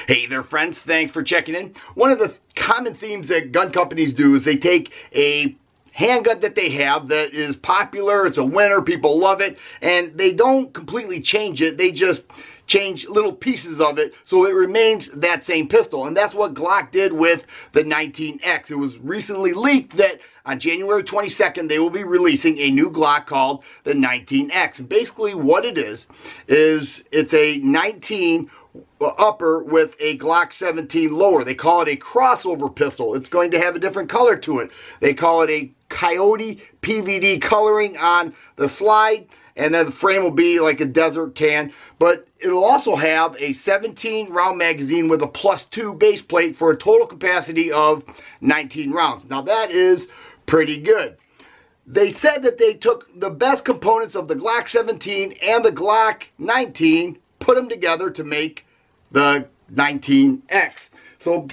Hey there, friends. Thanks for checking in. One of the common themes that gun companies do is they take a handgun that they have that is popular, it's a winner, people love it, and they don't completely change it. They just change little pieces of it so it remains that same pistol. And that's what Glock did with the 19X. It was recently leaked that on January 22nd, they will be releasing a new Glock called the 19X. And basically what it is it's a 19 upper with a Glock 17 lower. They call it a crossover pistol. It's going to have a different color to it. They call it a coyote PVD coloring on the slide, and then the frame will be like a desert tan, but it'll also have a 17 round magazine with a +2 base plate for a total capacity of 19 rounds. Now that is pretty good. They said that they took the best components of the Glock 17 and the Glock 19, put them together to make the 19X. So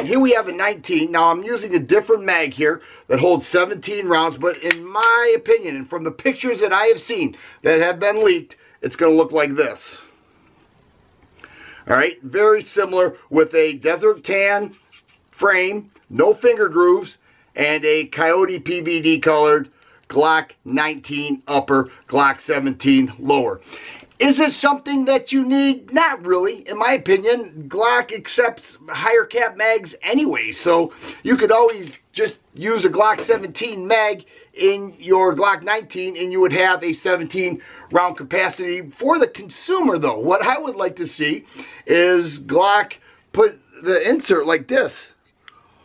here we have a 19. Now I'm using a different mag here that holds 17 rounds, but in my opinion, and from the pictures that I have seen that have been leaked, it's going to look like this. Alright, very similar with a desert tan frame, no finger grooves, and a coyote PVD colored Glock 19 upper, Glock 17 lower. Is this something that you need? Not really. In my opinion, Glock accepts higher cap mags anyway, so you could always just use a Glock 17 mag in your Glock 19 and you would have a 17 round capacity. For the consumer though, what I would like to see is Glock put the insert like this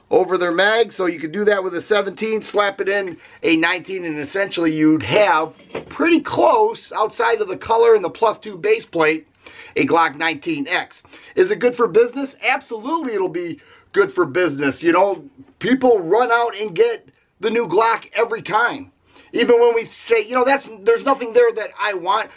over their mag, so you could do that with a 17, slap it in a 19, and essentially you'd have pretty close, outside of the color and the +2 base plate, a Glock 19X. Is it good for business? Absolutely it'll be good for business. You know, people run out and get the new Glock every time. Even when we say, you know, there's nothing there that I want,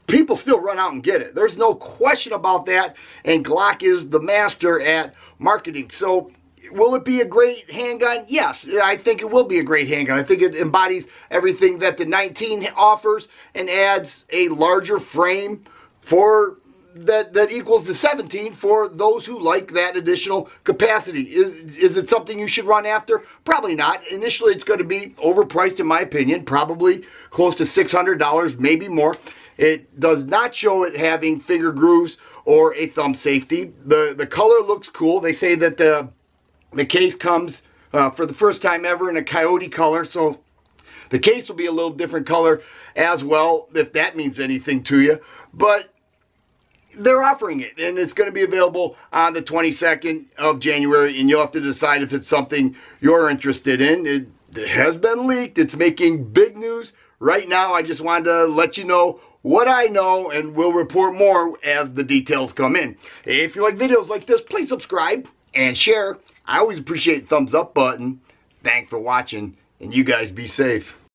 people still run out and get it. There's no question about that, and Glock is the master at marketing. So will it be a great handgun? Yes, I think it will be a great handgun. I think it embodies everything that the 19 offers and adds a larger frame for that equals the 17 for those who like that additional capacity. Is it something you should run after? Probably not. Initially, it's going to be overpriced in my opinion, probably close to $600, maybe more. It does not show it having finger grooves or a thumb safety. The color looks cool. They say that the case comes for the first time ever in a coyote color, so the case will be a little different color as well, if that means anything to you. But they're offering it, and it's going to be available on the 22nd of January, and you'll have to decide if it's something you're interested in. It has been leaked. It's making big news right now. I just wanted to let you know what I know, and we'll report more as the details come in. If you like videos like this, please subscribe and share. I always appreciate the thumbs up button. Thanks for watching, and you guys be safe.